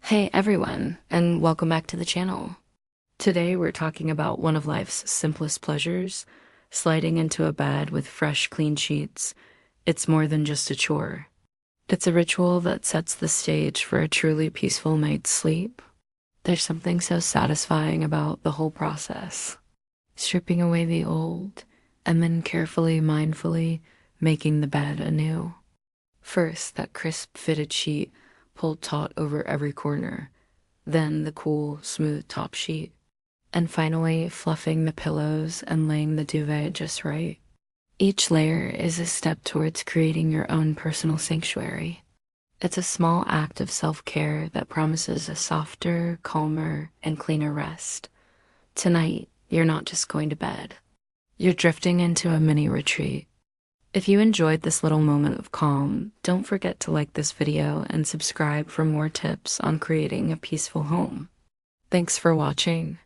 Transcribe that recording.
Hey everyone, and welcome back to the channel. Today we're talking about one of life's simplest pleasures, sliding into a bed with fresh, clean sheets. It's more than just a chore. It's a ritual that sets the stage for a truly peaceful night's sleep. There's something so satisfying about the whole process. Stripping away the old, and then carefully, mindfully making the bed anew. First, that crisp fitted sheet pulled taut over every corner, then the cool, smooth top sheet, and finally fluffing the pillows and laying the duvet just right. Each layer is a step towards creating your own personal sanctuary. It's a small act of self-care that promises a softer, calmer, and cleaner rest. Tonight, you're not just going to bed. You're drifting into a mini retreat. If you enjoyed this little moment of calm, don't forget to like this video and subscribe for more tips on creating a peaceful home. Thanks for watching.